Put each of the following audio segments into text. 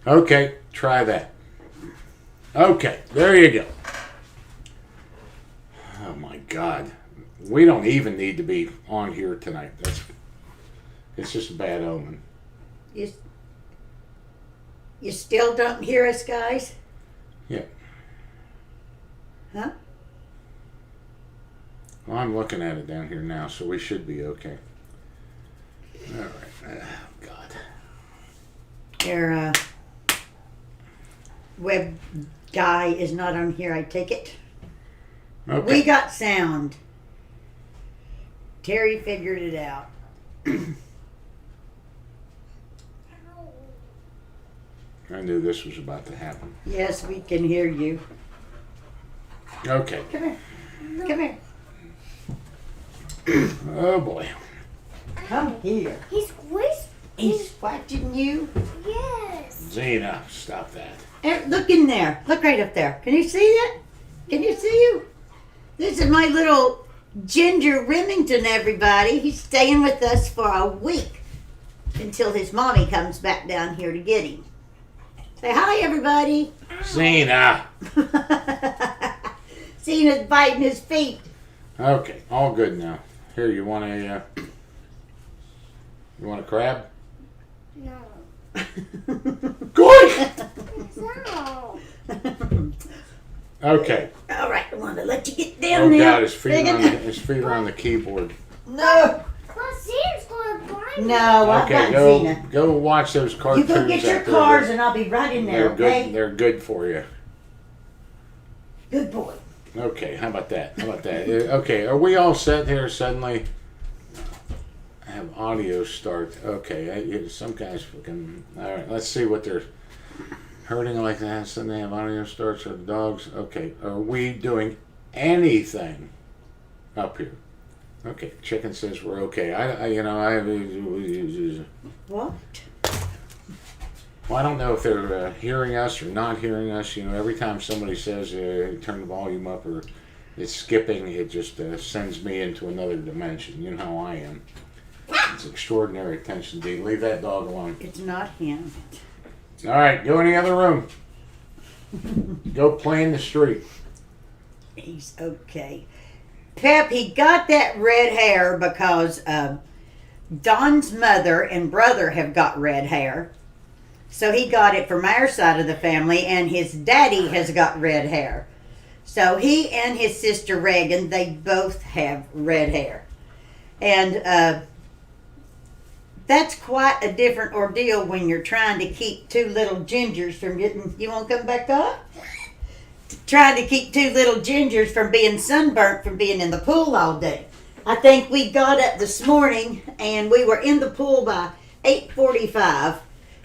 Okay, try that. Okay, there you go. Oh my God. We don't even need to be on here tonight. It's just a bad omen. You, you still don't hear us, guys? Yeah. Huh? Well, I'm looking at it down here now, so we should be okay. All right. Oh, God. Your web guy is not on here, I take it. Okay. We got sound. Terry figured it out. I knew this was about to happen. Yes, we can hear you. Okay. Come here. Come here. Oh, boy. Come here. He's watching you. Yes. Zena, stop that. Look in there. Look right up there. Can you see it? Can you see you? This is my little Ginger Remington, everybody. He's staying with us for a week until his mommy comes back down here to get him. Say hi, everybody. Zena. Cena's biting his feet. Okay, all good now. Here, you want a crab? No. Good. No. Okay. All right, I want to let you get Oh down there. God, his feet are on the keyboard. No. Well, Zena's going to blind me. No, I've Okay, got Zena. go watch those You cartoons. go get your out there. cars and I'll be right in there, They're good. okay? They're good for you. Good boy. Okay, how about that? Okay, are we all set here suddenly? I have audio start. Okay, some guys fucking. All right, let's see what they're hurting like that. Suddenly have audio starts for the dogs. Okay, are we doing anything up here? Okay, Chicken says we're okay. What? Well, I don't know if they're hearing us or not hearing us. You know, every time somebody says turn the volume up or it's skipping, it just sends me into another dimension. You know how I am. It's extraordinary attention, D. Leave that dog alone. It's not him. All right, go in the other room. Go play in the street. He's okay. Pep, he got that red hair because Don's mother and brother have got red hair. So he got it from our side of the family, and his daddy has got red hair. So he and his sister Reagan, they both have red hair. And that's quite a different ordeal when you're trying to keep two little gingers from getting... You want to come back up? Trying to keep two little gingers from being sunburnt from being in the pool all day. I think we got up this morning, and we were in the pool by 8:45.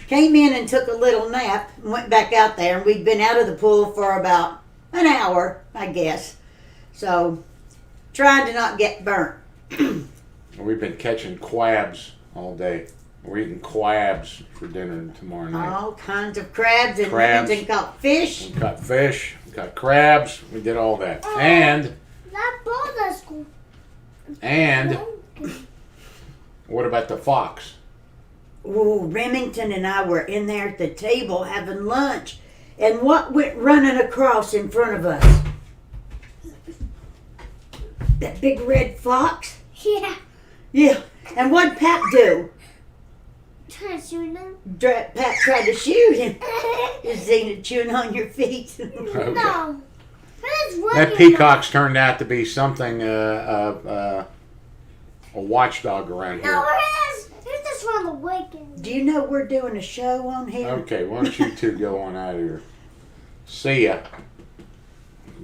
Came in and took a little nap and went back out there, and we'd been out of the pool for about an hour, I guess. So, trying to not get burnt. We've been catching crabs all day. We're eating crabs for dinner tomorrow night. All kinds of crabs and Crabs. and caught fish. We caught fish, we caught crabs, we did all that. And That ball is cool. what about the fox? Oh, Remington and I were in there at the table having lunch. And what went running across in front of us? That big red fox? Yeah. Yeah. And what'd Pat do? Trying to shoot him. Pat tried to shoot him. Is Zena chewing on your feet? Okay. No. That peacock's turned out to be something, a watchdog around No, here. it is. It's just from the weekend. Do you know we're doing a show on here? Okay, why don't you two go on out of here? See ya.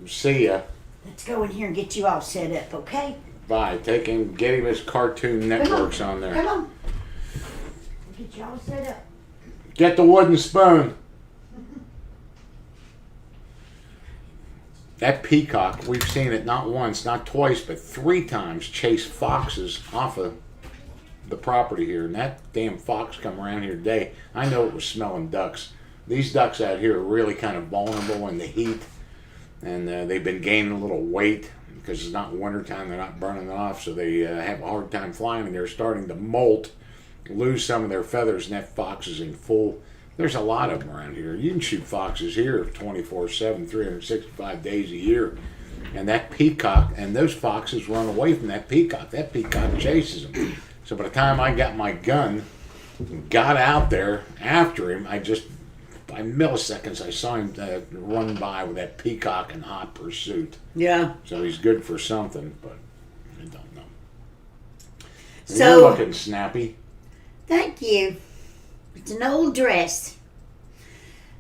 See ya. Let's go in here and get you all set up, okay? Bye. Take him, get him his Cartoon Networks on Come there. on. We'll get you all set up. Get the wooden spoon. That peacock, we've seen it not once, not twice, but 3 times chase foxes off of the property here. And that damn fox come around here today. I know it was smelling ducks. These ducks out here are really kind of vulnerable in the heat. And they've been gaining a little weight because it's not wintertime. They're not burning off, so they have a hard time flying. And they're starting to molt, lose some of their feathers. And that fox is in full There's a lot of them around here. You can shoot foxes here 24/7, 365 days a year. And that peacock, and those foxes run away from that peacock. That peacock chases them. So by the time I got my gun, got out there after him, by milliseconds, I saw him run by with that peacock in hot pursuit. Yeah. So he's good for something, but I don't know. And So, you're looking snappy. thank you. It's an old dress.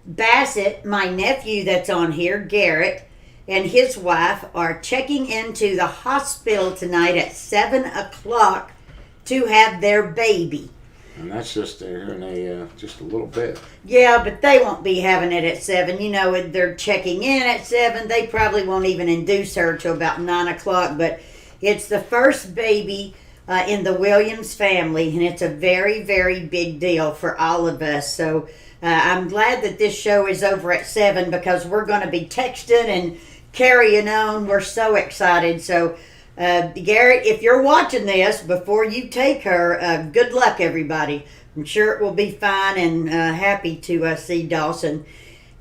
Bassett, my nephew that's on here, Garrett, and his wife are checking into the hospital tonight at 7 o'clock to have their baby. And that's just here in just a little bit. Yeah, but they won't be having it at 7. You know, they're checking in at 7. They probably won't even induce her till about 9 o'clock. But it's the first baby in the Williams family, and it's a very, very big deal for all of us. So I'm glad that this show is over at 7 because we're going to be texting and carrying on. We're so excited. So, Garrett, if you're watching this before you take her, good luck, everybody. I'm sure it will be fine, and happy to see Dawson.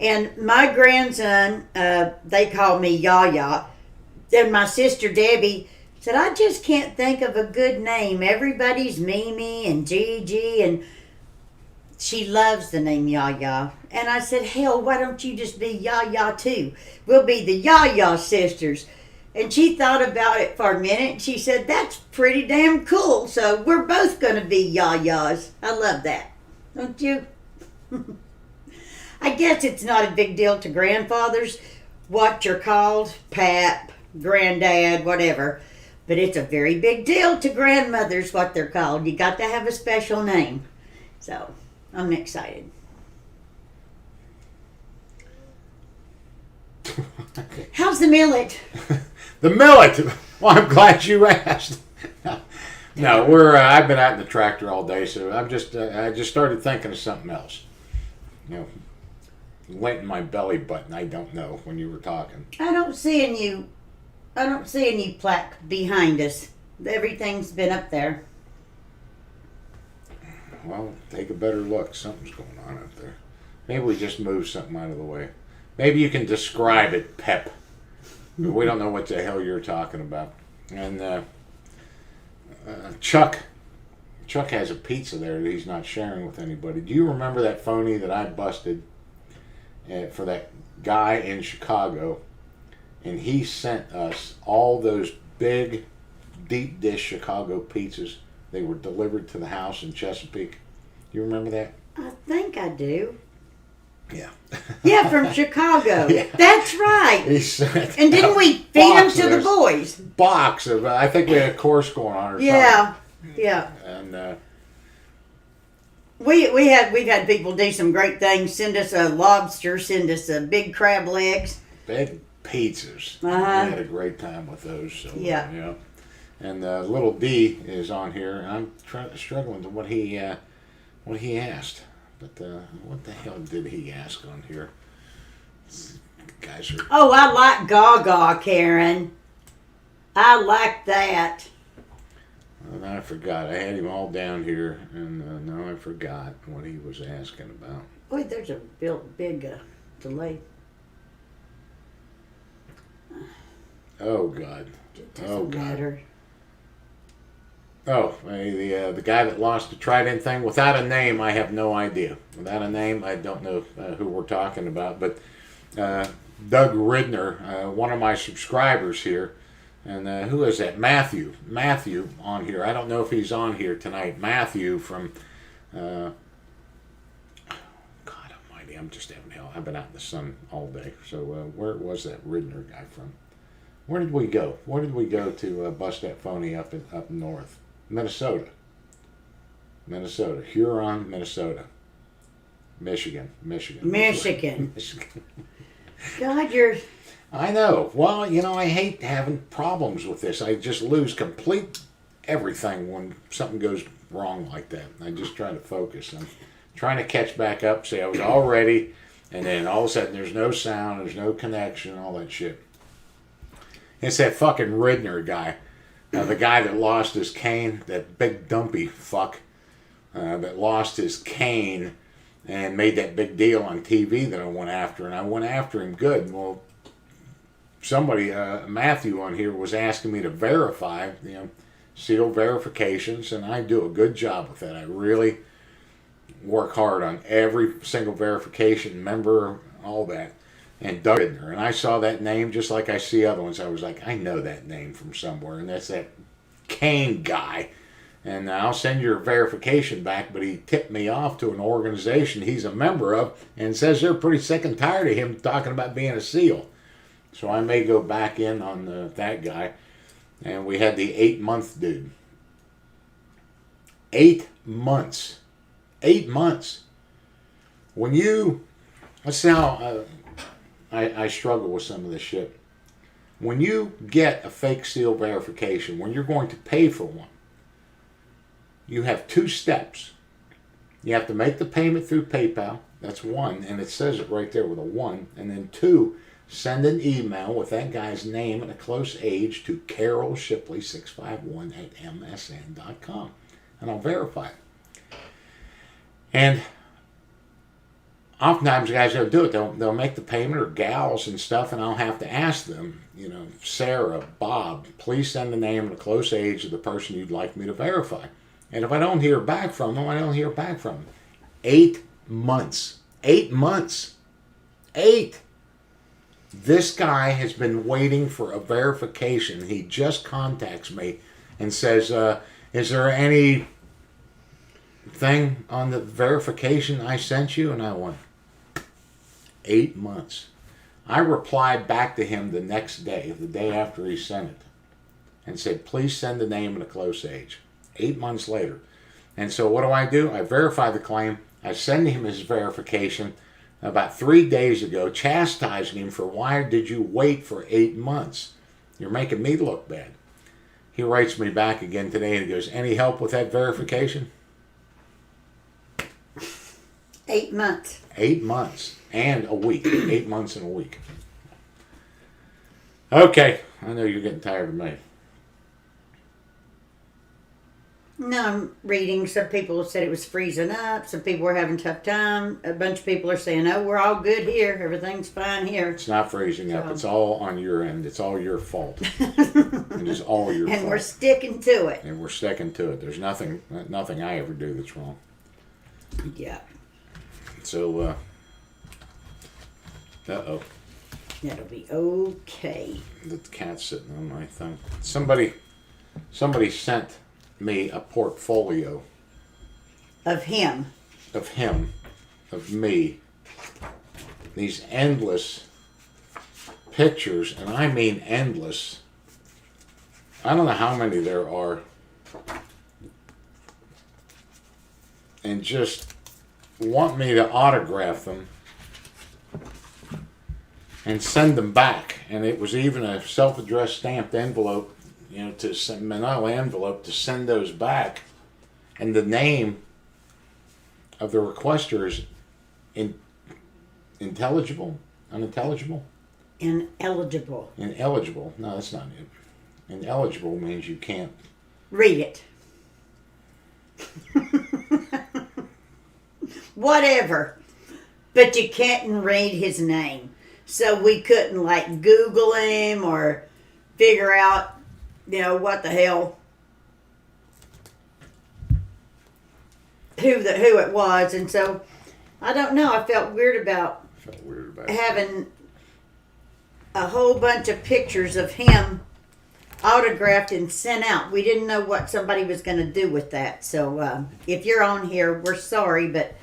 And my grandson, they call me Yaya, and my sister Debbie said, I just can't think of a good name. Everybody's Mimi and Gigi, and she loves the name Yaya. And I said, hell, why don't you just be Yaya too? We'll be the Yaya sisters. And she thought about it for a minute, and she said, that's pretty damn cool. So we're both going to be Yayas. I love that. Don't you? I guess it's not a big deal to grandfathers what you're called, Pap, Granddad, whatever. But it's a very big deal to grandmothers what they're called. You got to have a special name. So I'm excited. How's the millet? The millet. Well, I'm glad you asked. No, I've been out in the tractor all day, so I just started thinking of something else. You know, went in my belly button. I don't know when you were talking. I don't see any plaque behind us. Everything's been up there. Well, take a better look. Something's going on up there. Maybe we just moved something out of the way. Maybe you can describe it, Pep. We don't know what the hell you're talking about. And Chuck has a pizza there that he's not sharing with anybody. Do you remember that phony that I busted for that guy in Chicago? And he sent us all those big, deep dish Chicago pizzas. They were delivered to the house in Chesapeake. You remember that? I think I do. Yeah. Yeah, from Chicago. Yeah. That's right. He sent And didn't we feed them to the boys? Box of, I think we had a course going on or something. Yeah, yeah. And We've had people do some great things. Send us a lobster. Send us a big crab legs. big pizzas. Uh-huh. I had a great time with those. So, Yeah. Yeah. And little D is on here. And I'm struggling to what he asked. But what the hell did he ask on here? Guys are. Oh, I like Gaga, Karen. I like that. And I forgot. I had him all down here, and now I forgot what he was asking about. Boy, there's a big delay. Oh God. It doesn't Oh, God. matter. Oh, the guy that lost the Trident thing. Without a name, I have no idea. Without a name, I don't know who we're talking about. But Doug Ridner, one of my subscribers here, and who is that? Matthew on here. I don't know if he's on here tonight. Matthew from God Almighty, I'm just having hell. I've been out in the sun all day. So where was that Ridner guy from? Where did we go? Where did we go to bust that phony up north? Minnesota, Huron, Minnesota, Michigan. God, you're... I know. Well, I hate having problems with this. I just lose complete everything when something goes wrong like that. I just try to focus. I'm trying to catch back up, say I was all ready, and then all of a sudden there's no sound, there's no connection, all that shit. It's that fucking Ridner guy. The guy that lost his cane, that big dumpy fuck that lost his cane and made that big deal on TV that I went after, and I went after him good. Well, somebody, Matthew on here, was asking me to verify, seal verifications, and I do a good job with that. I really work hard on every single verification, member, all that. And Doug Ridner, and I saw that name just like I see other ones. I was like, I know that name from somewhere, and that's that Kane guy. And I'll send your verification back, but he tipped me off to an organization he's a member of and says they're pretty sick and tired of him talking about being a SEAL. So I may go back in on that guy. And we had the 8-month dude. 8 months. 8 months. When you, let's see how I struggle with some of this shit. When you get a fake SEAL verification, when you're going to pay for one, you have 2 steps. You have to make the payment through PayPal. That's 1, and it says it right there with a 1. And then 2, send an email with that guy's name and a close age to carolshipley651@msn.com, and I'll verify it. And oftentimes guys don't do it. They'll make the payment, or gals and stuff, and I'll have to ask them, Sarah, Bob, please send the name and a close age of the person you'd like me to verify. And if I don't hear back from them, I don't hear back from them. 8 months. 8 months. 8. This guy has been waiting for a verification. He just contacts me and says, is there any thing on the verification I sent you? And I went, 8 months. I replied back to him the next day, the day after he sent it, and said, please send the name and a close age. 8 months later. And so what do? I verify the claim. I send him his verification about 3 days ago, chastising him for, why did you wait for 8 months? You're making me look bad. He writes me back again today and he goes, any help with that verification? 8 months. 8 months and a week. 8 months and a week. Okay, I know you're getting tired of me. No, I'm reading. Some people said it was freezing up. Some people were having a tough time. A bunch of people are saying, oh, we're all good here. Everything's fine here. It's not freezing up. It's all on your end. It's all your fault. It is all your fault. And we're sticking to it. And we're sticking to it. There's nothing I ever do that's wrong. Yeah. So, uh-oh. That'll be okay. The cat's sitting on my thing. Somebody sent me a portfolio Of him. Of me. These endless pictures, and I mean endless. I don't know how many there are. And just want me to autograph them and send them back. And it was even a self-addressed stamped envelope, to send, manila envelope, to send those back. And the name of the requester is intelligible? Unintelligible? Ineligible. Ineligible. No, that's not it. Ineligible means you can't Read it. Whatever. But you can't read his name. So we couldn't Google him or figure out, what the hell, who it was. And so, I don't know. I felt weird about having a whole bunch of pictures of him autographed and sent out. We didn't know what somebody was going to do with that. So, if you're on here, we're sorry, but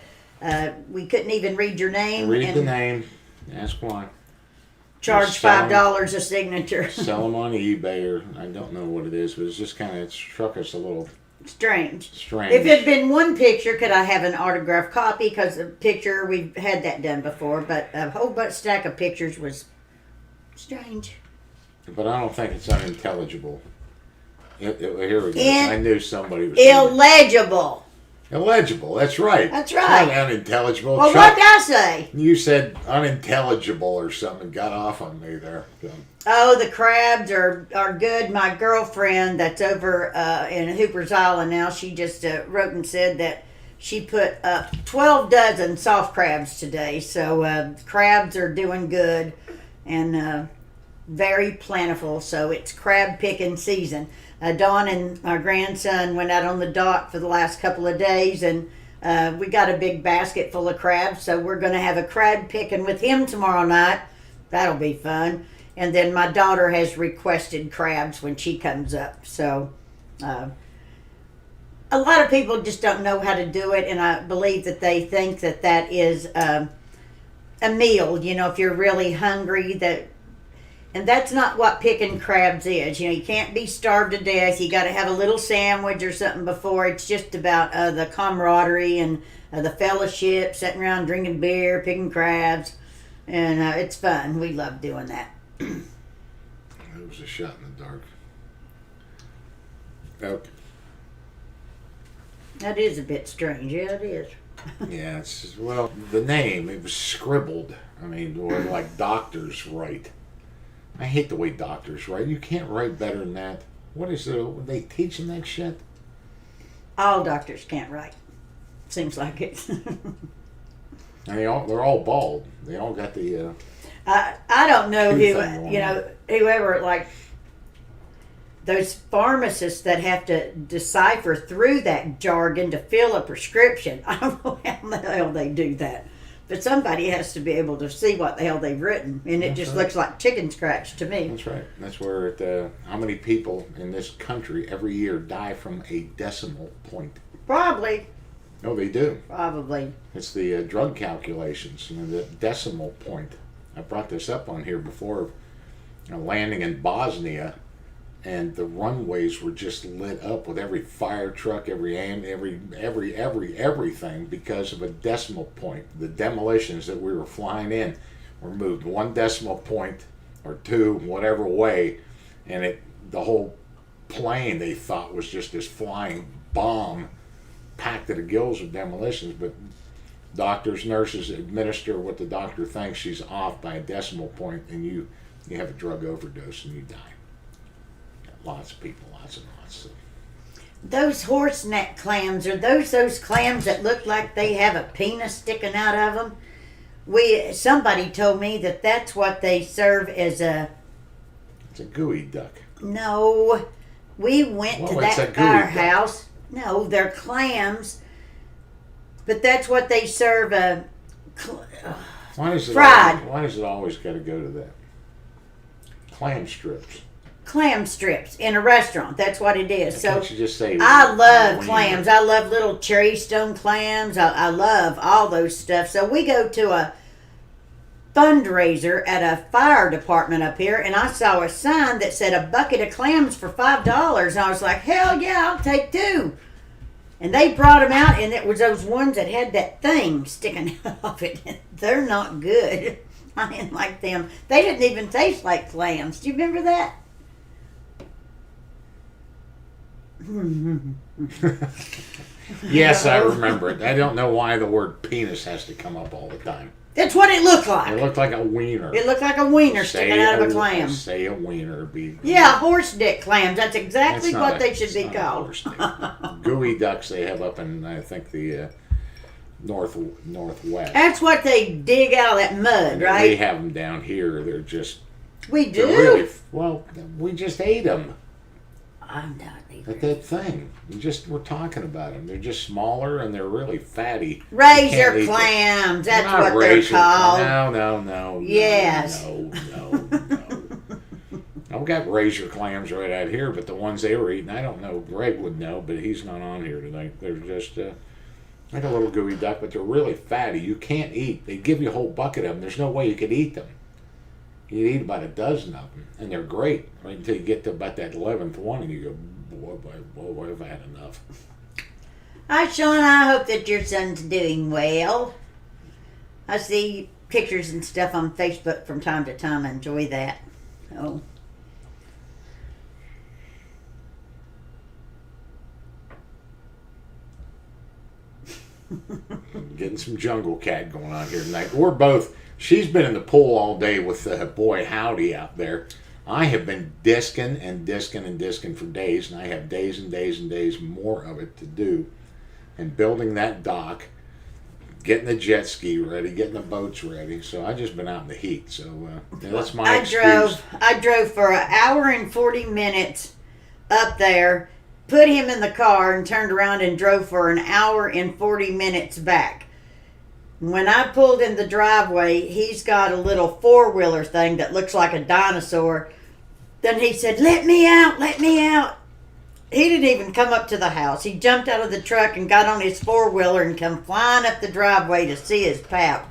we couldn't even read your name. Read the name. Ask why. Charge $5 a signature. Sell them on eBay, or I don't know what it is, but it's just it struck us a little strange. If it had been one picture, could I have an autographed copy? Because the picture, we've had that done before, but a whole stack of pictures was strange. But I don't think it's unintelligible. Here we go. I knew somebody was illegible. Illegible, that's right. That's right. Not unintelligible. Well, what did I say? You said unintelligible or something. Got off on me there. Oh, the crabs are good. My girlfriend that's over in Hooper's Island now, she just wrote and said that she put up 12 dozen soft crabs today. So crabs are doing good and very plentiful. So it's crab picking season. Dawn and our grandson went out on the dock for the last couple of days, and we got a big basket full of crabs. So we're going to have a crab picking with him tomorrow night. That'll be fun. And then my daughter has requested crabs when she comes up. So a lot of people just don't know how to do it, and I believe that they think that that is a meal. You know, if you're really hungry, and that's not what picking crabs is. You know, you can't be starved to death. You got to have a little sandwich or something before. It's just about the camaraderie and the fellowship, sitting around drinking beer, picking crabs, and it's fun. We love doing that. It was a shot in the dark. Okay. That is a bit strange. Yeah, it is. Yeah, it's, well, the name, it was scribbled. I mean, or like doctors write. I hate the way doctors write. You can't write better than that. What is it? They teaching that shit? All doctors can't write. Seems like it. And they're all bald. They all got the... I don't know who, Two thing you know, whoever, like, those pharmacists that have to decipher through that jargon to fill a prescription. I don't know how the hell they do that. But somebody has to be able to see what the hell they've written. And it just looks like chicken scratch to me. That's right. That's where how many people in this country every year die from a decimal point. Probably. No, they do. Probably. It's the drug calculations, you know, the decimal point. I brought this up on here before, landing in Bosnia, and the runways were just lit up with every fire truck, everything because of a decimal point. The demolitions that we were flying in were moved 1 decimal point or 2, whatever way, and the whole plane they thought was just this flying bomb packed to the gills with demolitions, but doctors, nurses administer what the doctor thinks. She's off by a decimal point, and you have a drug overdose and you die. Lots of people, lots and lots. Those horse neck clams, are those clams that look like they have a penis sticking out of them? Somebody told me that that's what they serve as a... It's a gooey duck. No, we went to that firehouse. No, they're clams, but that's what they serve. Fried. Why does it always got to go to that? Clam strips. Clam strips in a restaurant. That's what it is. So can't you just say I love clams. I love little cherry stone clams. I love all those stuff. So we go to a fundraiser at a fire department up here, and I saw a sign that said a bucket of clams for $5, and I was like, hell yeah, I'll take 2. And they brought them out, and it was those ones that had that thing sticking out of it. They're not good. I didn't like them. They didn't even taste like clams. Do you remember that? Yes, I remember it. I don't know why the word penis has to come up all the time. That's what it looked like. It looked like a wiener. It looked like a wiener sticking out of a clam. Say a wiener. Yeah, horse dick clams. That's exactly what they should be called. Gooey ducks they have up in, I think, the northwest. That's what they dig out of that mud, right? We have them down here. They're just... We do? Really, well, we just ate them. I'm not either. At that thing. We're talking about them. They're just smaller and they're really fatty. Razor clams. That's what they're called. No. Yes. No. I've got razor clams right out here, but the ones they were eating, I don't know. Greg would know, but he's not on here tonight. They're just like a little gooey duck, but they're really fatty. You can't eat. They give you a whole bucket of them. There's no way you could eat them. You eat about a dozen of them, and they're great right until you get to about that 11th one, and you go, boy, have I had enough. Hi, Sean. I hope that your son's doing well. I see pictures and stuff on Facebook from time to time. I enjoy that. Oh. Getting some jungle cat going on here tonight. We're both... She's been in the pool all day with boy howdy out there. I have been disking for days, and I have days and days and days more of it to do. and building that dock, getting the jet ski ready, getting the boats ready. So I just been out in the heat. So yeah, that's my excuse. I drove for an hour and 40 minutes up there, put him in the car, and turned around and drove for an hour and 40 minutes back. When I pulled in the driveway, he's got a little four-wheeler thing that looks like a dinosaur. Then he said, "Let me out, let me out." He didn't even come up to the house. He jumped out of the truck and got on his four-wheeler and come flying up the driveway to see his pap.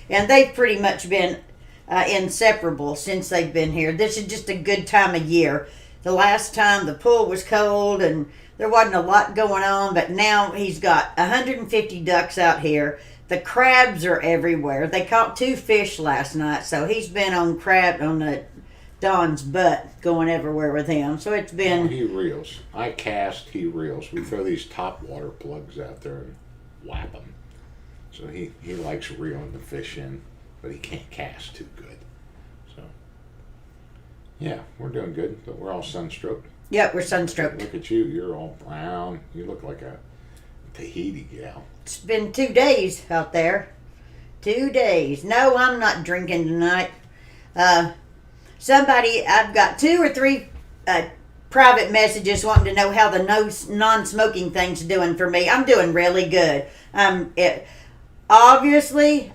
And they've pretty much been inseparable since they've been here. This is just a good time of year. The last time the pool was cold and there wasn't a lot going on, but now he's got 150 ducks out here. The crabs are everywhere. They caught 2 fish last night, so he's been on Don's butt going everywhere with him. So it's been... He reels. I cast, he reels. We throw these top water plugs out there and whap them. So he likes reeling the fish in, but he can't cast too good. So, yeah, we're doing good, but we're all sunstroked. Yep, we're sunstroked. Look at you. You're all brown. You look like a Tahiti gal. It's been 2 days out there. 2 days. No, I'm not drinking tonight. I've got 2 or 3 private messages wanting to know how the non-smoking thing's doing for me. I'm doing really good. Obviously,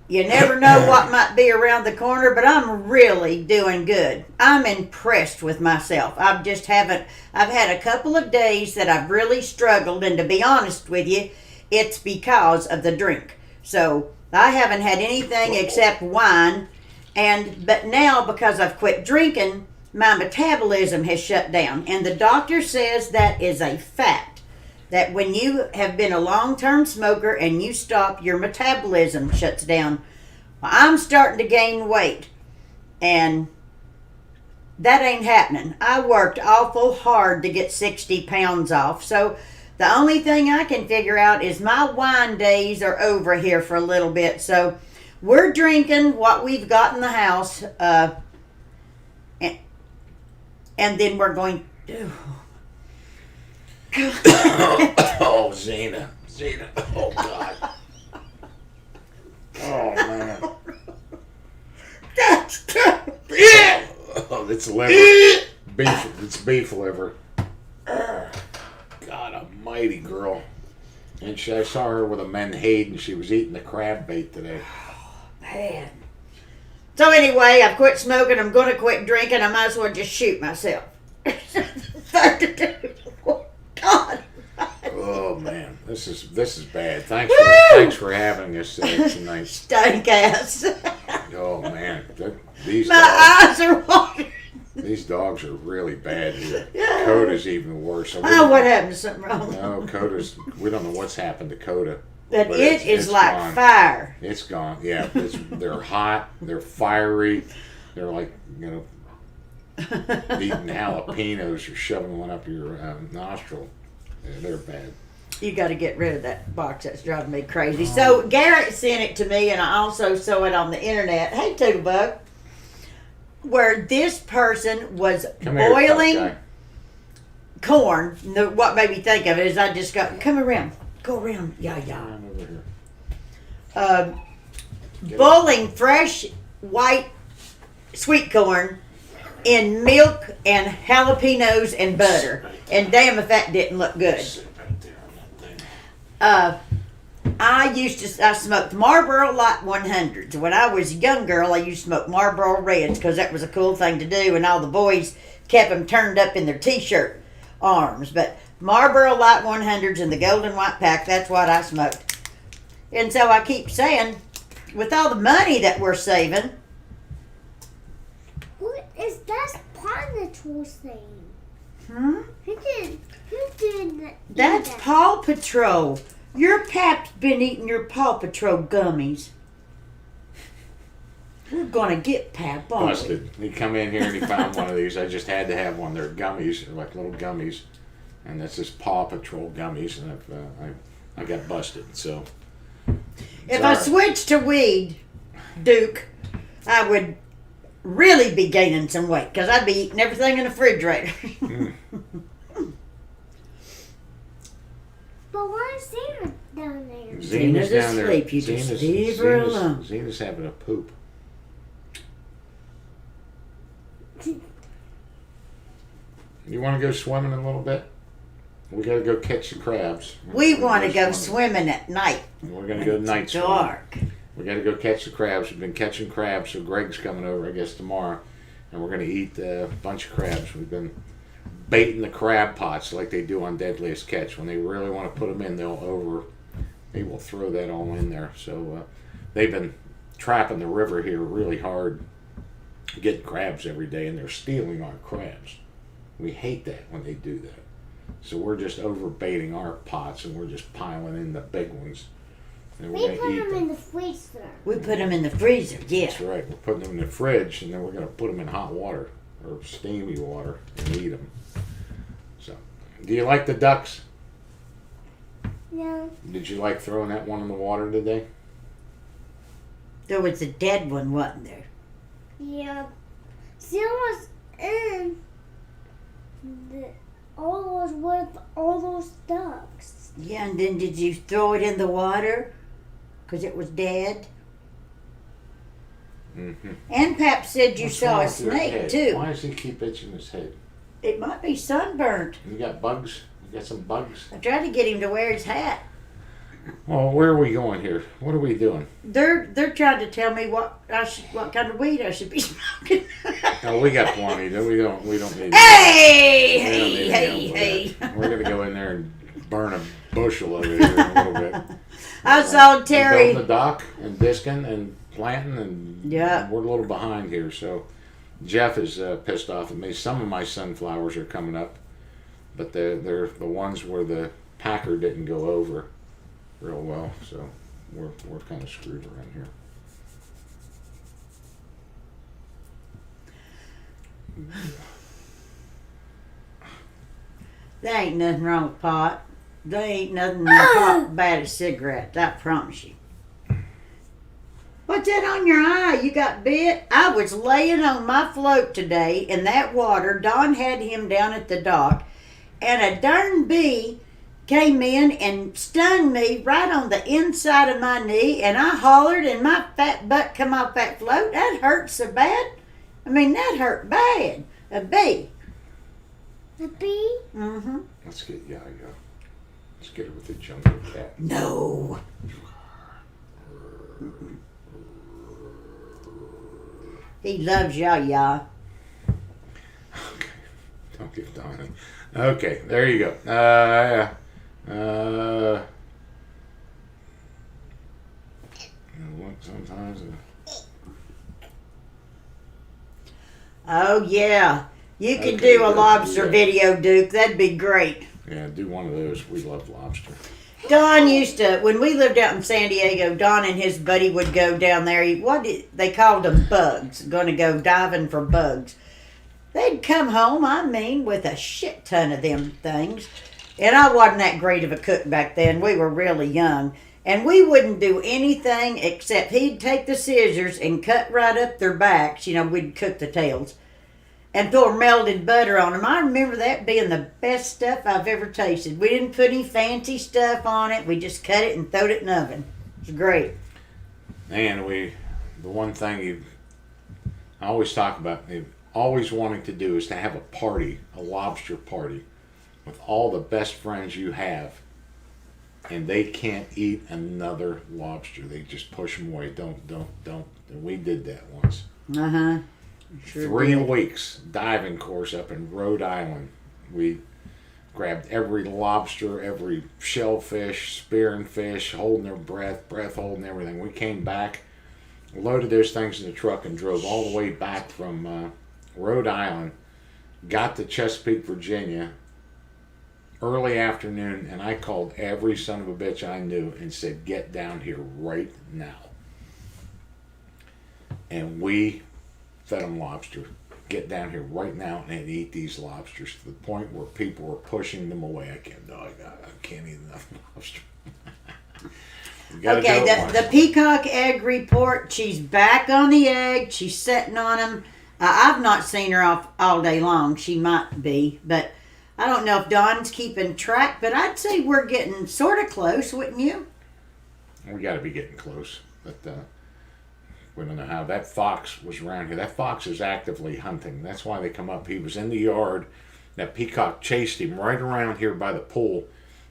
you never know what might be around the corner, but I'm really doing good. I'm impressed with myself. I've had a couple of days that I've really struggled, and to be honest with you, it's because of the drink. So I haven't had anything except wine, but now because I've quit drinking, my metabolism has shut down, and the doctor says that is a fact. That when you have been a long-term smoker and you stop, your metabolism shuts down. Well, I'm starting to gain weight, and that ain't happening. I worked awful hard to get 60 pounds off, so the only thing I can figure out is my wine days are over here for a little bit. So we're drinking what we've got in the house, and then we're going... Oh, Zena. Oh, God. Oh, man. That's Oh, it's liver. It's beef liver. God almighty, girl. And I saw her with a menhaden. She was eating the crab bait today. Man. So anyway, I've quit smoking. I'm going to quit drinking. I might as well just shoot myself. God. Oh man, this is bad. Thanks for having us tonight. Stank ass. Oh man, My eyes are watering. These dogs are really bad here. Yeah. Coda's even worse. So what happened? Something wrong? No, we don't know what's happened to Coda. But it is like gone. fire. It's gone. Yeah, they're hot. They're fiery. They're like eating jalapenos or shoving one up your nostril. Yeah, they're bad. You got to get rid of that box. That's driving me crazy. So Garrett sent it to me, and I also saw it on the internet. Hey, Toodlebug. Where this person was boiling corn. What made me think of it is I just got, come around. Go around. Yeah. I'm over here. Boiling fresh white sweet corn in milk and jalapenos and butter. And damn if that didn't look good. I smoked Marlboro Light 100s. When I was a young girl, I used to smoke Marlboro Reds because that was a cool thing to do, and all the boys kept them turned up in their t-shirt arms. But Marlboro Light 100s and the Golden White Pack, that's what I smoked. And so I keep saying, with all the money that we're saving... What is that Paw Patrol thing? Hmm? Who did that? That's Paw Patrol. Your pap's been eating your Paw Patrol gummies. We're gonna get Pap, aren't we? Busted. He come in here and he found one of these. I just had to have one. They're gummies. They're like little gummies. And that's just Paw Patrol gummies. And I got busted. So if I switched to weed, Duke, I would really be gaining some weight because I'd be eating everything in the refrigerator. But why is Sarah down there? Zena's down there. asleep. You just leave her alone. Zena's having a poop. You want to go swimming a little bit? We got to go catch the crabs. We want to go swimming at night. We're going to go night swimming. Dark. We got to go catch the crabs. We've been catching crabs, so Greg's coming over, I guess, tomorrow, and we're going to eat a bunch of crabs. We've been baiting the crab pots like they do on Deadliest Catch. When they really want to put them in, they will throw that all in there. So they've been trapping the river here really hard, getting crabs every day, and they're stealing our crabs. We hate that when they do that. So we're just over baiting our pots, and we're just piling in the big ones. And We put them in the freezer. We put them in the freezer, yeah. That's right. We're putting them in the fridge, and then we're going to put them in hot water or steamy water and eat them. So, do you like the ducks? No. Did you like throwing that one in the water today? There was a dead one, wasn't there? Yeah. Still was in all those with all those ducks. Yeah, and then did you throw it in the water? Because it was dead? Mm-hmm. And Pap said you What's saw wrong a with your snake, head? too. Why does he keep itching his head? It might be sunburnt. You got bugs? You got some bugs? I tried to get him to wear his hat. Well, where are we going here? What are we doing? They're trying to tell me what kind of weed I should be smoking. Oh, we got plenty. We don't need. Hey, We don't need any hey. help with that. We're gonna go in there and burn a bushel of it here in a little bit. I saw We're Terry. building the dock and disking and planting, and Yeah. we're a little behind here. So Jeff is pissed off at me. Some of my sunflowers are coming up, but they're the ones where the packer didn't go over real well. So we're kind of screwed around here. There ain't nothing wrong with pot. There ain't nothing in pot bad as cigarettes. I promise you. What's that on your eye? You got bit? I was laying on my float today in that water. Don had him down at the dock, and a darn bee came in and stung me right on the inside of my knee, and I hollered, and my fat butt come off that float. That hurt so bad. I mean, that hurt bad. A bee. The bee? Mm-hmm. Let's get Yaya. Let's get her with the jungle cat. No. He loves Yaya. Okay. Don't get Donnie. Okay, there you go. Sometimes. Oh, yeah. You could Okay, do a good. lobster Yeah. video, Duke. That'd be great. Yeah, do one of those. We love lobster. Don used to, when we lived out in San Diego, Don and his buddy would go down there. They called them bugs. Going to go diving for bugs. They'd come home, with a shit ton of them things. And I wasn't that great of a cook back then. We were really young. And we wouldn't do anything except he'd take the scissors and cut right up their backs. We'd cook the tails. And pour melted butter on them. I remember that being the best stuff I've ever tasted. We didn't put any fancy stuff on it. We just cut it and throwed it in the oven. It was great. And the one thing I always talk about, always wanting to do is to have a party, a lobster party, with all the best friends you have, and they can't eat another lobster. They just push them away. Don't. And we did that once. Uh-huh. Sure 3 did. weeks diving course up in Rhode Island. We grabbed every lobster, every shellfish, spearing fish, holding their breath holding everything. We came back, loaded those things in the truck, and drove all the way back from Rhode Island. Got to Chesapeake, Virginia, early afternoon, and I called every son of a bitch I knew and said, "Get down here right now." And we fed them lobster. Get down here right now and eat these lobsters, to the point where people were pushing them away. I can't eat enough lobster. We gotta Okay, do it once. the peacock egg report. She's back on the egg. She's sitting on them. I've not seen her off all day long. She might be, but I don't know if Don's keeping track, but I'd say we're getting sort of close, wouldn't you? We got to be getting close, but we don't know how. That fox was around here. That fox is actively hunting. That's why they come up. He was in the yard. That peacock chased him right around here by the pool.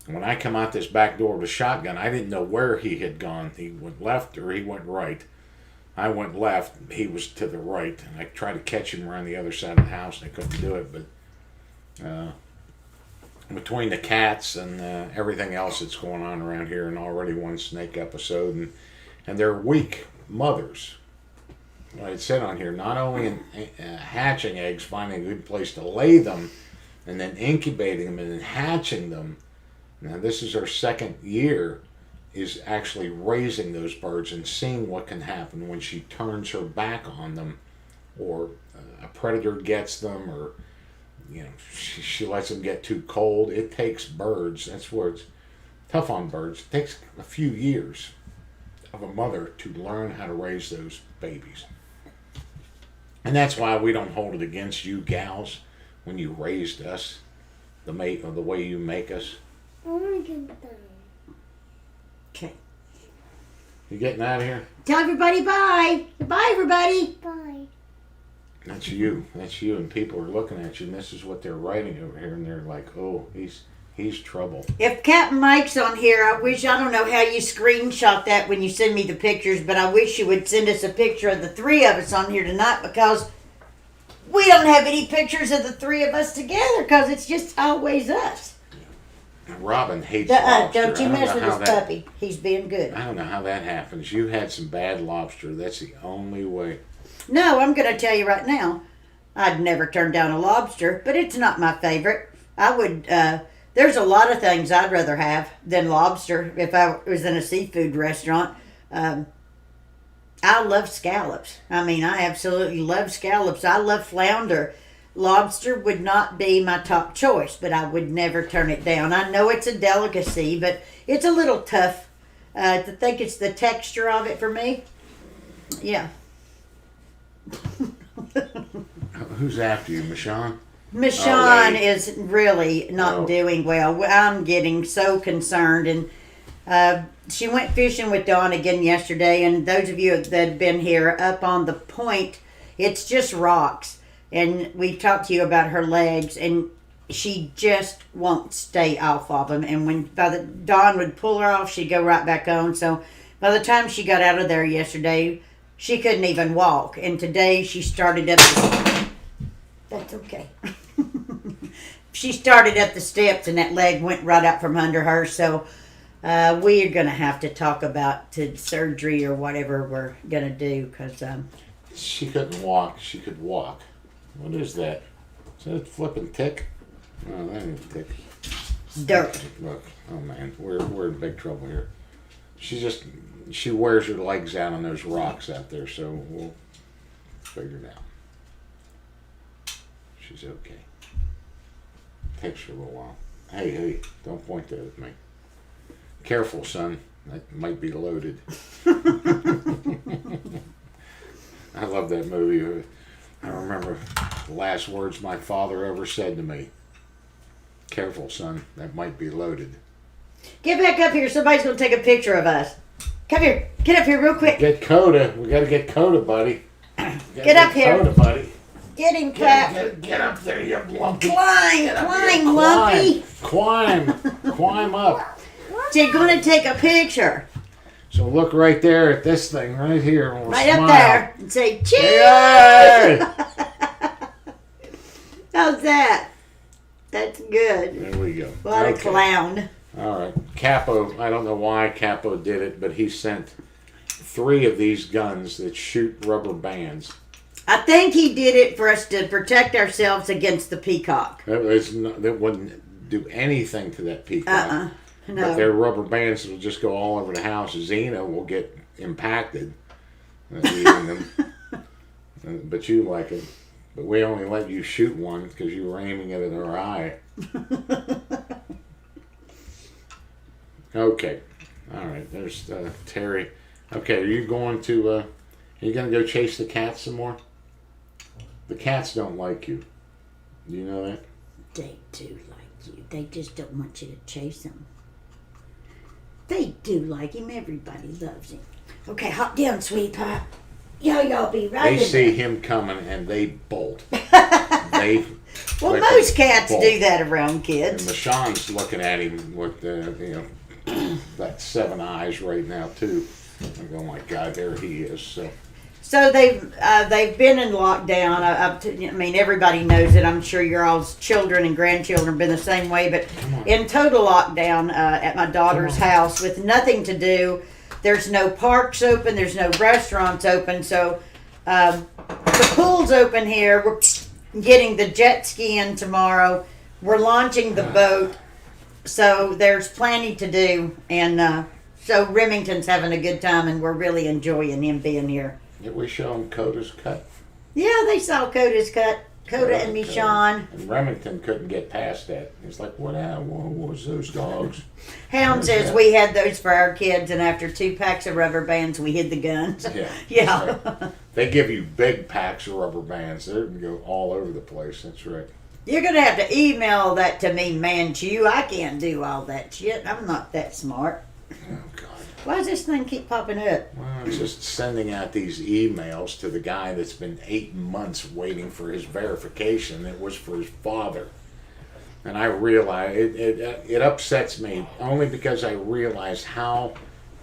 And when I come out this back door with a shotgun, I didn't know where he had gone. He went left or he went right. I went left. He was to the right. And I tried to catch him around the other side of the house, and I couldn't do it. But between the cats and everything else that's going on around here, and already one snake episode, and they're weak mothers. Well, it said on here, not only in hatching eggs, finding a good place to lay them, and then incubating them and then hatching them. Now this is her second year, is actually raising those birds and seeing what can happen when she turns her back on them, or a predator gets them, or she lets them get too cold. It takes birds. That's where it's tough on birds. It takes a few years of a mother to learn how to raise those babies. And that's why we don't hold it against you gals when you raised us the way you make us. Okay. You getting out of here? Tell everybody bye. Bye, everybody. Bye. That's you. That's you. And people are looking at you, and this is what they're writing over here, and they're like, oh, he's trouble. If Captain Mike's on here, I don't know how you screenshot that when you send me the pictures, but I wish you would send us a picture of the three of us on here tonight, because we don't have any pictures of the three of us together, because it's just always us. Robin hates lobster. Don't you mess with this puppy. He's being good. I don't know how that happens. You had some bad lobster. That's the only way. No, I'm going to tell you right now, I'd never turn down a lobster, but it's not my favorite. I would, there's a lot of things I'd rather have than lobster if I was in a seafood restaurant. I love scallops. I mean, I absolutely love scallops. I love flounder. Lobster would not be my top choice, but I would never turn it down. I know it's a delicacy, but it's a little tough to think it's the texture of it for me. Yeah. Who's after you, Michonne? Michonne is really not doing well. I'm getting so concerned, and she went fishing with Dawn again yesterday, and those of you that have been here, up on the point, it's just rocks. And we talked to you about her legs, and she just won't stay off of them. And when Dawn would pull her off, she'd go right back on. So by the time she got out of there yesterday, she couldn't even walk. And today she started up that's okay. She started up the steps, and that leg went right out from under her. So we are going to have to talk about surgery or whatever we're going to do, because she couldn't walk. She could walk. What is that? Is that a flipping tick? No, that ain't a tick. Dirt. Look, oh man, we're in big trouble here. She wears her legs out on those rocks out there, so we'll figure it out. She's okay. Takes her a little while. Hey, don't point that at me. Careful, son. That might be loaded. I love that movie. I remember the last words my father ever said to me. Careful, son. That might be loaded. Get back up here. Somebody's going to take a picture of us. Come here. Get up here real quick. Get Coda. We got to get Coda, buddy. Get up here. Coda, buddy. Get him, Cap. Get up there, you lumpy. Climb, Lumpy. Climb up. She's going to take a picture. So look right there at this thing right here. And we'll right smile. up there. And say, cheers. Yay! How's that? That's good. There we go. What a clown. All right. Capo, I don't know why Capo did it, but he sent 3 of these guns that shoot rubber bands. I think he did it for us to protect ourselves against the peacock. That wouldn't do anything to that peacock. No. But their rubber bands will just go all over the house. Xena will get impacted. But you like it. But we only let you shoot one because you were aiming it at her eye. Okay. All right. There's Terry. Okay. Are you going to go chase the cats some more? The cats don't like you. Do you know that? They do like you. They just don't want you to chase them. They do like him. Everybody loves him. Okay, hop down, sweetie pie. Y'all be right They in see there. him coming and they bolt. They Well, like most a cats bolt. do that around And kids. Michonne's looking at him with that 7 eyes right now too. I go, oh my God, there he is. So they've been in lockdown. I mean, everybody knows it. I'm sure your all's children and grandchildren have been the same way. But in total lockdown at my daughter's house with nothing to do. There's no parks open. There's no restaurants open. So the pool's open here. We're getting the jet ski in tomorrow. We're launching the boat. So there's plenty to do. And so Remington's having a good time, and we're really enjoying him being here. Did we show him Coda's cut? Yeah, they saw Coda's cut. Coda and Michonne. And Remington couldn't get past that. He's like, what was those dogs? Hound says we had those for our kids, and after 2 packs of rubber bands, we hid the guns. Yeah. Yeah. Right. They give you big packs of rubber bands. They can go all over the place. That's right. You're going to have to email that to me, Manchu. I can't do all that shit. I'm not that smart. Oh, God. Why does this thing keep popping up? Well, it's just sending out these emails to the guy that's been 8 months waiting for his verification. It was for his father. And I realize it upsets me only because I realize how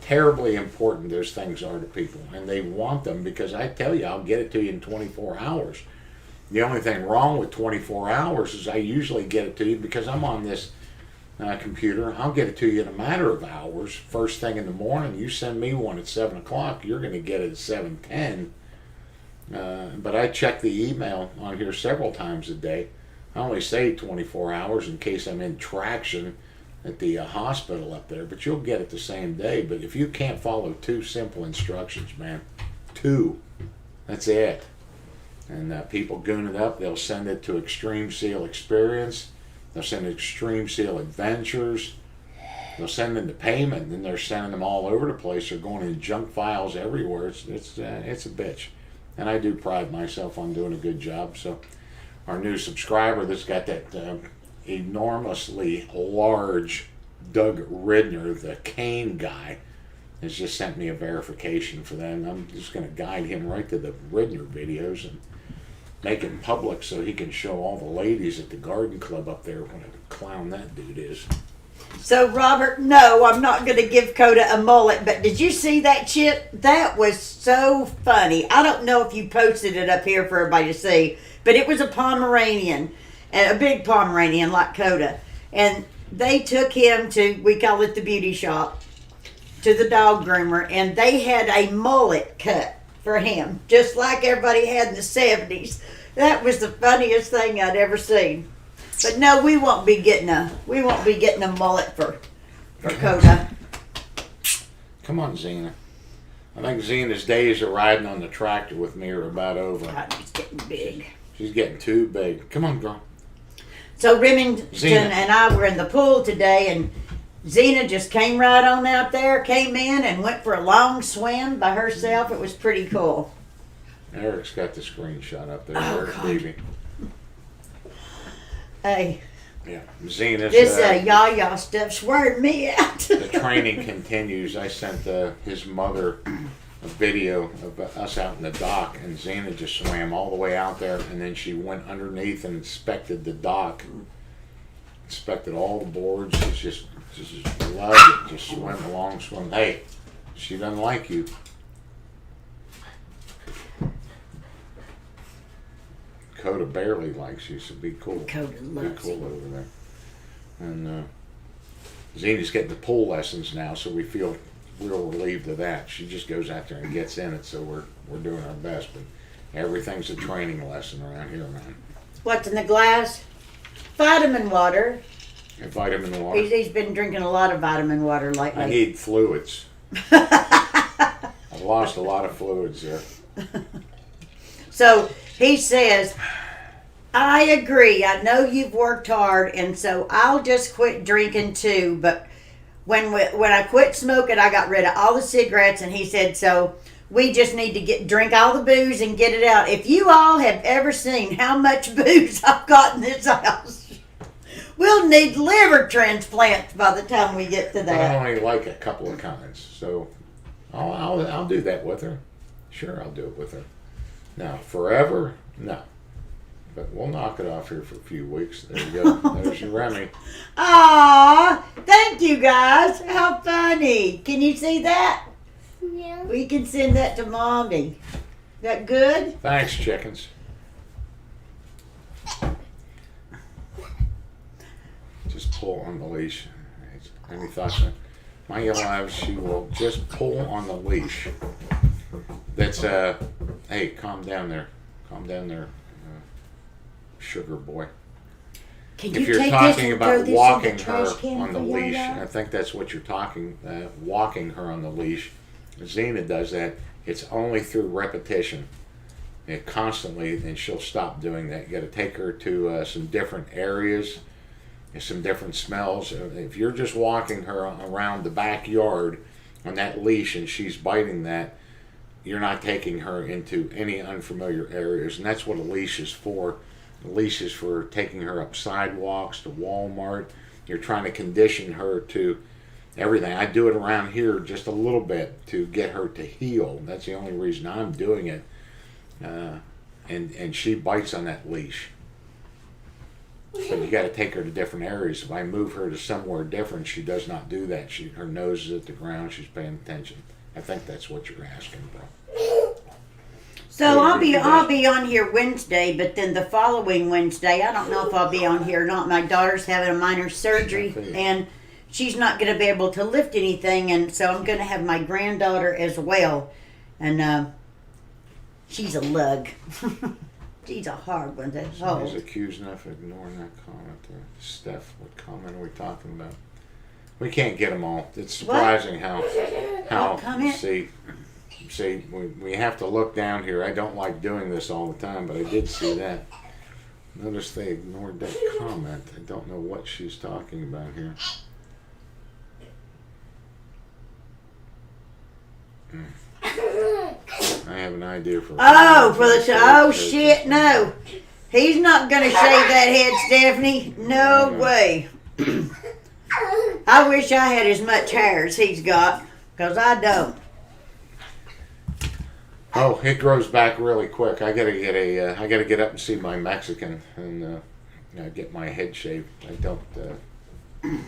terribly important those things are to people. And they want them because I tell you, I'll get it to you in 24 hours. The only thing wrong with 24 hours is I usually get it to you because I'm on this computer. I'll get it to you in a matter of hours. First thing in the morning, you send me one at 7 o'clock, you're going to get it at 7:10. But I check the email on here several times a day. I only say 24 hours in case I'm in traction at the hospital up there, but you'll get it the same day. But if you can't follow 2 simple instructions, man, 2, that's it. And people goon it up. They'll send it to Extreme Seal Experience. They'll send Extreme Seal Adventures. They'll send them the payment, and they're sending them all over the place. They're going in junk files everywhere. It's a bitch. And I do pride myself on doing a good job. So our new subscriber that's got that enormously large Doug Ridner, the cane guy, has just sent me a verification for that. And I'm just going to guide him right to the Ridner videos and make it public so he can show all the ladies at the garden club up there what a clown that dude is. So, Robert, no, I'm not going to give Coda a mullet, but did you see that shit? That was so funny. I don't know if you posted it up here for everybody to see, but it was a Pomeranian, a big Pomeranian like Coda. And they took him to, we call it the beauty shop, to the dog groomer, and they had a mullet cut for him, just like everybody had in the 70s. That was the funniest thing I'd ever seen. But no, we won't be getting a mullet for Coda. Come on, Xena. I think Xena's days of riding on the tractor with me are about over. God, he's getting big. She's getting too big. Come on, girl. So Remington Xena. and I were in the pool today, and Xena just came right on out there, came in and went for a long swim by herself. It was pretty cool. Eric's got the screenshot up there. Oh, Eric God. Beebe. Hey, Yeah, Xena's. this yah-yah stuff's wearing me out. The training continues. I sent his mother a video of us out in the dock, and Xena just swam all the way out there, and then she went underneath and inspected the dock, inspected all the boards. She's just loved it. Just swim along, swim. Hey, she doesn't like you. Coda barely likes you, so be cool. Coda Be loves cool him. over there. And Xena's getting the pool lessons now, so we feel real relieved of that. She just goes out there and gets in it, so we're doing our best. But everything's a training lesson around here, man. What's in the glass? Vitamin water. And vitamin water. He's been drinking a lot of vitamin water I lately. need fluids. I've lost a lot of fluids there. So he says, I agree. I know you've worked hard, and so I'll just quit drinking too. But when I quit smoking, I got rid of all the cigarettes, and he said, so we just need to drink all the booze and get it out. If you all have ever seen how much booze I've got in this house, We'll need liver transplants by the time we get to I that. only like a couple of kinds, so I'll do that with her. Sure, I'll do it with her. Now, forever, no. But we'll knock it off here for a few weeks. There you go. There's your Remy. Aw, thank you guys. How funny. Can you see that? Yeah. We can send that to Mommy. That good? Thanks, chickens. Just pull on the leash. Any thoughts on my yellow labs? She will just pull on the leash. That's hey, calm down there. Calm down there, sugar boy. Can If you you're take this talking and throw about this in walking the her trash can on the for leash, Yaya? I think that's what you're talking. Walking her on the leash. Xena does that. It's only through repetition. And constantly, and she'll stop doing that. You got to take her to some different areas, and some different smells. If you're just walking her around the backyard on that leash and she's biting that, you're not taking her into any unfamiliar areas. And that's what a leash is for. A leash is for taking her up sidewalks, to Walmart. You're trying to condition her to everything. I do it around here just a little bit to get her to heal. That's the only reason I'm doing it. And she bites on that leash. But you got to take her to different areas. If I move her to somewhere different, she does not do that. Her nose is at the ground. She's paying attention. I think that's what you're asking, bro. So Yeah, I'll be you I'll bet. be on here Wednesday, but then the following Wednesday, I don't know if I'll be on here or not. My daughter's having a minor surgery, She's not feeling- and she's not going to be able to lift anything, and so I'm going to have my granddaughter as well, and she's a lug. She's a hard one to Somebody's hold. accusing us of ignoring that comment there. Steph, what comment are we talking about? We can't get them all. It's surprising how What comment? see we have to look down here. I don't like doing this all the time, but I did see that. Notice they ignored that comment. I don't know what she's talking about here. I have an idea for. Oh shit, no. He's not going to shave that head, Stephanie. No way. I wish I had as much hair as he's got, because I don't. Oh, it grows back really quick. I gotta get up and see my Mexican and get my head shaved. I don't. I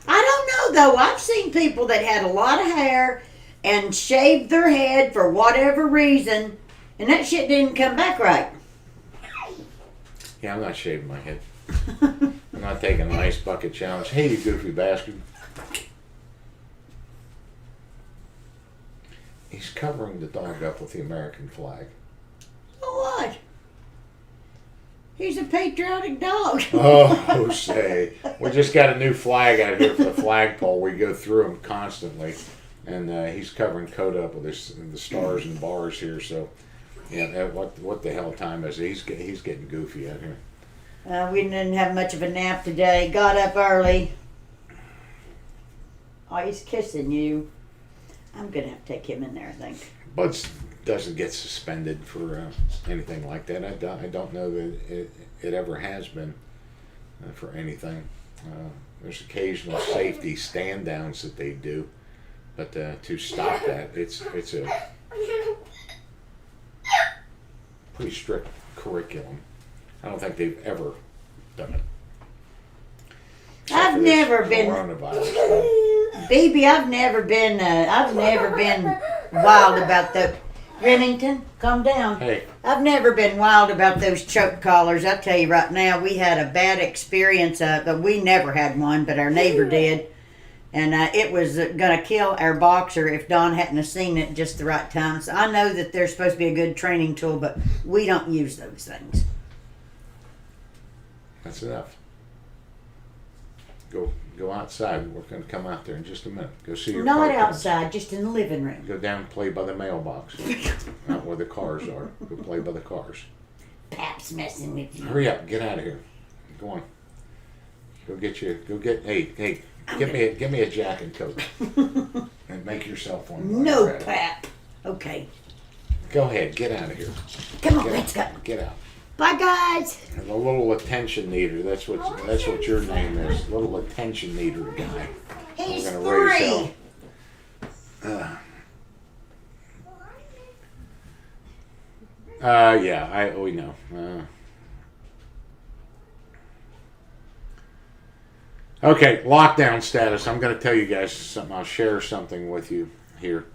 don't know, though. I've seen people that had a lot of hair and shaved their head for whatever reason, and that shit didn't come back right. Yeah, I'm not shaving my head. I'm not taking an ice bucket challenge. Hey, you goofy bastard. He's covering the dog up with the American flag. So what? He's a patriotic dog. Oh, say. We just got a new flag out here for the flagpole. We go through them constantly. And he's covering Coda up with the stars and bars here. So, yeah, what the hell time is it? He's getting goofy out here. We didn't have much of a nap today. Got up early. Oh, he's kissing you. I'm going to have to take him in there, I think. Buds doesn't get suspended for anything like that. I don't know that it ever has been for anything. There's occasional safety stand downs that they do, but to stop that, it's a pretty strict curriculum. I don't think they've ever done it. Except I've for this never been, coronavirus. baby. I've never been wild about the. Remington, calm down. Hey, I've never been wild about those choke collars. I'll tell you right now, we had a bad experience. But we never had one, but our neighbor did. And it was going to kill our boxer if Don hadn't have seen it just the right time. So I know that they're supposed to be a good training tool, but we don't use those things. that's enough. Go outside. We're going to come out there in just a minute. Go see your Not cartoons. outside, just in the living room. Go down and play by the mailbox. Not where the cars are. Go play by the cars. Pap's messing with you. Hurry up. Get out of here. Go on. Hey, give me a Jack and Coke. And make yourself one. while No, you're at it. Pap. Okay. Go ahead. Get out of here. Come on, Get let's go. out. Get out. Bye, guys. The little attention needer. That's what your name is. Little attention needer guy. He's We're gonna raise 3. hell. Yeah, we know. Okay, lockdown status. I'm going to tell you guys something. I'll share something with you here.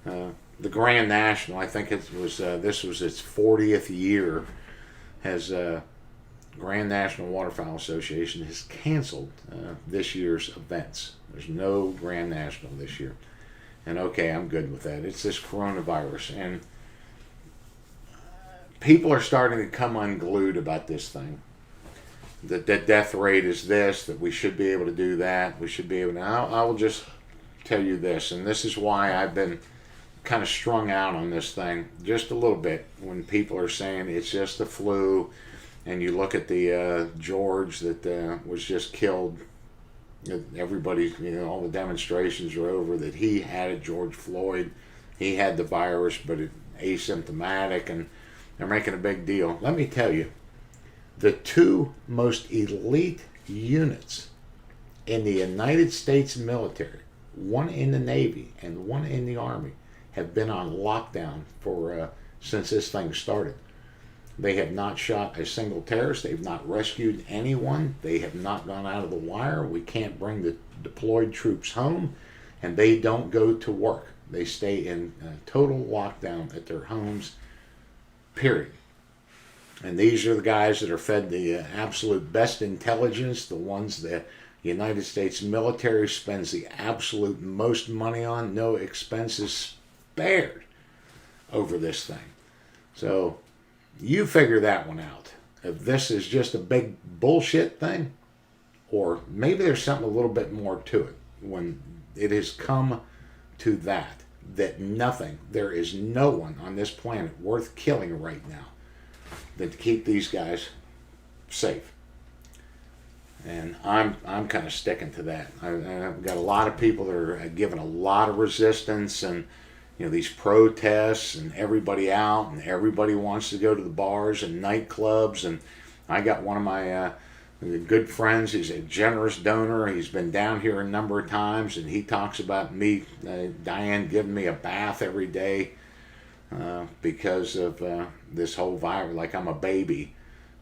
The Grand National, I think it was. This was its 40th year. Has Grand National Waterfowl Association has canceled this year's events. There's no Grand National this year, and okay, I'm good with that. It's this coronavirus, and people are starting to come unglued about this thing. That the death rate is this, that we should be able to do that, we should be able to. I will just tell you this, and this is why I've been kind of strung out on this thing just a little bit when people are saying it's just the flu, and you look at the George that was just killed. Everybody, all the demonstrations are over that he had it, George Floyd. He had the virus, but it asymptomatic, and they're making a big deal. Let me tell you, the 2 most elite units in the United States military, one in the Navy and one in the Army, have been on lockdown for since this thing started. They have not shot a single terrorist. They've not rescued anyone. They have not gone out of the wire. We can't bring the deployed troops home, and they don't go to work. They stay in total lockdown at their homes, period. And these are the guys that are fed the absolute best intelligence, the ones that the United States military spends the absolute most money on, no expenses spared over this thing. So you figure that one out. If this is just a big bullshit thing, or maybe there's something a little bit more to it when it has come to that there is no one on this planet worth killing right now than to keep these guys safe. And I'm kind of sticking to that. I've got a lot of people that are giving a lot of resistance, and these protests, and everybody out, and everybody wants to go to the bars and nightclubs. And I got one of my good friends. He's a generous donor. He's been down here a number of times, and he talks about me, Diane, giving me a bath every day because of this whole virus. Like I'm a baby,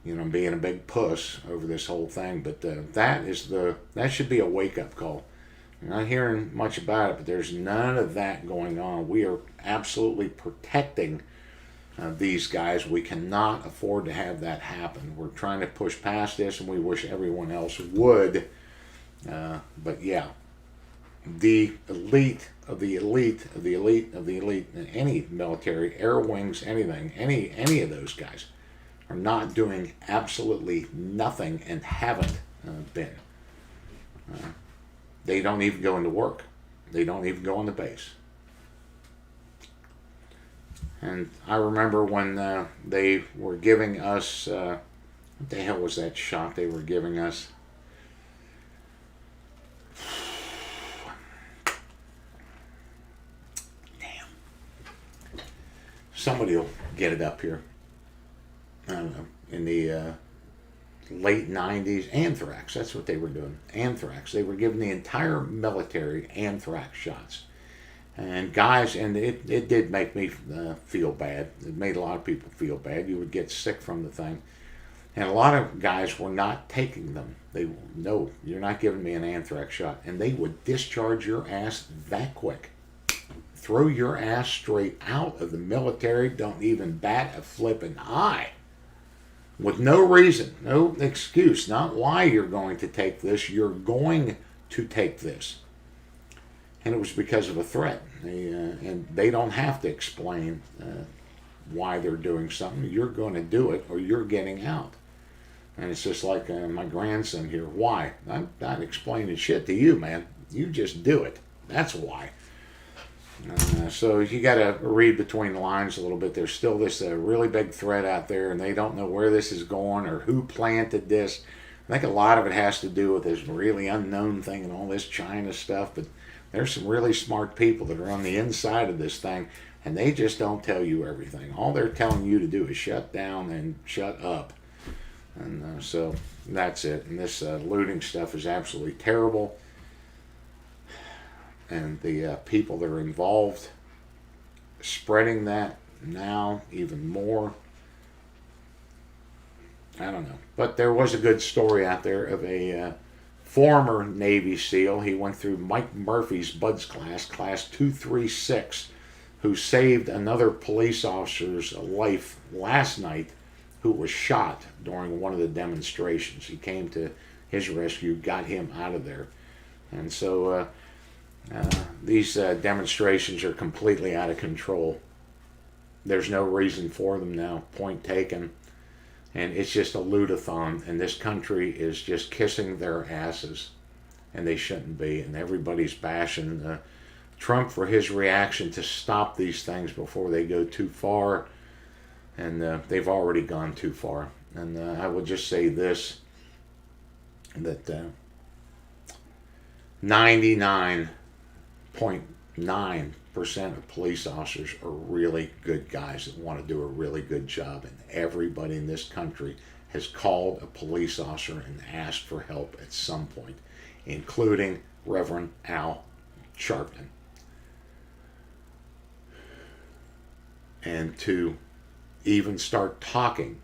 being a big puss over this whole thing. But that should be a wake-up call. You're not hearing much about it, but there's none of that going on. We are absolutely protecting these guys. We cannot afford to have that happen. We're trying to push past this, and we wish everyone else would. But yeah, the elite of the elite of the elite of the elite in any military, air wings, anything, any of those guys are not doing absolutely nothing and haven't been. They don't even go into work. They don't even go on the base. And I remember when they were giving us, what the hell was that shot they were giving us? Damn. Somebody will get it up here. I don't know. In the late 90s, anthrax. That's what they were doing. Anthrax. They were giving the entire military anthrax shots. And guys, and it did make me feel bad. It made a lot of people feel bad. You would get sick from the thing. And a lot of guys were not taking them. No, you're not giving me an anthrax shot. And they would discharge your ass that quick. Throw your ass straight out of the military. Don't even bat a flipping eye. With no reason, no excuse, not why you're going to take this. You're going to take this. And it was because of a threat. And they don't have to explain why they're doing something. You're going to do it or you're getting out. And it's just like my grandson here. Why? I'm not explaining shit to you, man. You just do it. That's why. So you got to read between the lines a little bit. There's still this really big threat out there, and they don't know where this is going or who planted this. I think a lot of it has to do with this really unknown thing and all this China stuff, but there's some really smart people that are on the inside of this thing and they just don't tell you everything. All they're telling you to do is shut down and shut up. And so that's it. And this looting stuff is absolutely terrible. And the people that are involved spreading that now even more. I don't know. But there was a good story out there of a former Navy SEAL. He went through Mike Murphy's BUDS class, class 236, who saved another police officer's life last night who was shot during one of the demonstrations. He came to his rescue, got him out of there. And so these demonstrations are completely out of control. There's no reason for them now, point taken. And it's just a loot-a-thon, and this country is just kissing their asses, and they shouldn't be. And everybody's bashing Trump for his reaction to stop these things before they go too far, and they've already gone too far. And I will just say this, that 99.9% of police officers are really good guys that want to do a really good job, and everybody in this country has called a police officer and asked for help at some point, including Reverend Al Sharpton. And to even start talking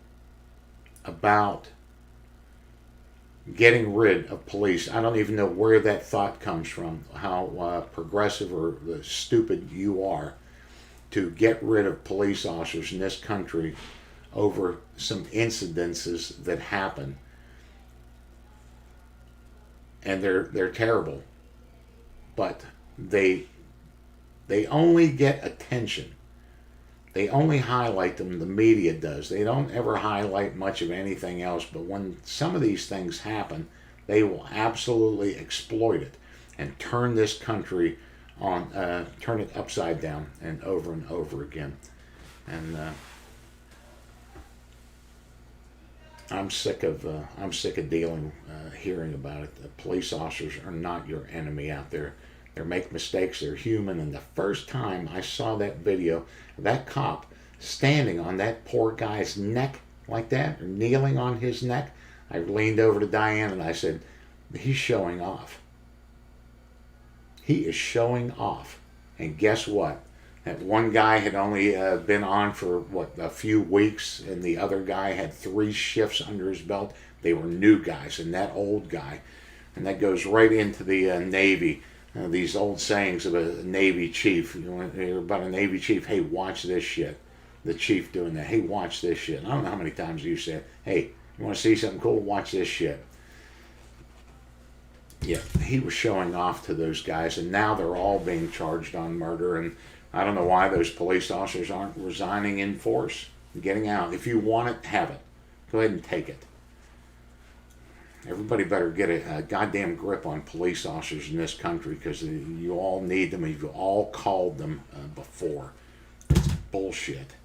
about getting rid of police, I don't even know where that thought comes from, how progressive or stupid you are to get rid of police officers in this country over some incidences that happen. And they're terrible, but they only get attention. They only highlight them, the media does. They don't ever highlight much of anything else, but when some of these things happen, they will absolutely exploit it and turn this country on, turn it upside down and over again. And I'm sick of dealing, hearing about it. The police officers are not your enemy out there. They make mistakes, they're human, and the first time I saw that video, that cop standing on that poor guy's neck like that, or kneeling on his neck, I leaned over to Diane and I said, he's showing off. He is showing off. And guess what? That one guy had only been on for, a few weeks, and the other guy had 3 shifts under his belt. They were new guys, and that old guy. And that goes right into the Navy. These old sayings of a Navy chief. You want to hear about a Navy chief? Hey, watch this shit. The chief doing that. Hey, watch this shit. And I don't know how many times you said, hey, you want to see something cool? Watch this shit. Yeah, he was showing off to those guys, and now they're all being charged on murder. And I don't know why those police officers aren't resigning in force, getting out. If you want it, have it. Go ahead and take it. Everybody better get a goddamn grip on police officers in this country, because you all need them. You've all called them before. It's bullshit.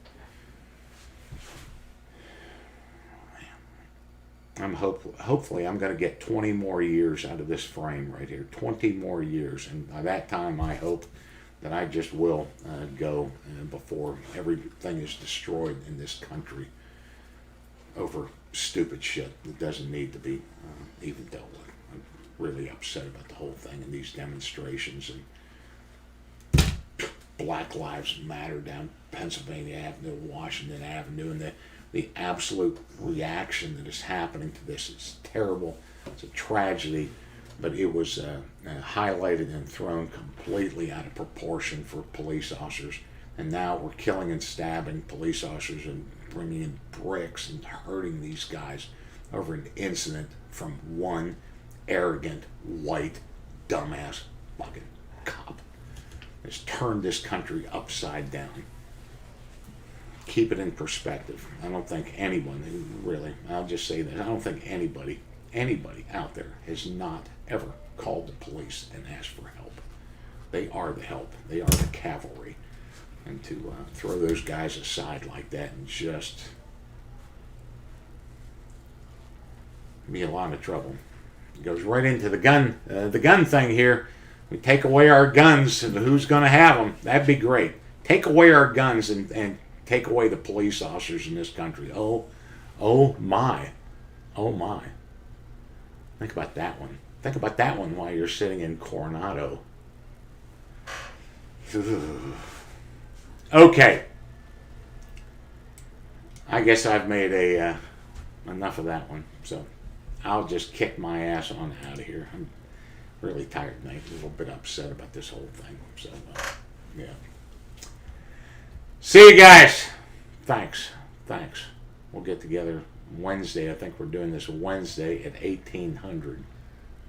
Hopefully I'm going to get 20 more years out of this frame right here. 20 more years. And by that time, I hope that I just will go before everything is destroyed in this country over stupid shit that doesn't need to be even dealt with. I'm really upset about the whole thing and these demonstrations and Black Lives Matter down Pennsylvania Avenue, Washington Avenue, and the absolute reaction that is happening to this is terrible. It's a tragedy, but it was highlighted and thrown completely out of proportion for police officers. And now we're killing and stabbing police officers and bringing in bricks and hurting these guys over an incident from one arrogant, white, dumbass fucking cop. It's turned this country upside down. Keep it in perspective. I don't think anyone, really, I'll just say that, I don't think anybody out there has not ever called the police and asked for help. They are the help. They are the cavalry. And to throw those guys aside like that and just be a lot of trouble. It goes right into the gun thing here. We take away our guns, and who's going to have them? That'd be great. Take away our guns and take away the police officers in this country. Oh my. Oh my. Think about that one. Think about that one while you're sitting in Coronado. Okay. I guess I've made enough of that one. So I'll just kick my ass on out of here. I'm really tired tonight. A little bit upset about this whole thing. So, yeah. See you guys. Thanks. We'll get together Wednesday. I think we're doing this Wednesday at 1800.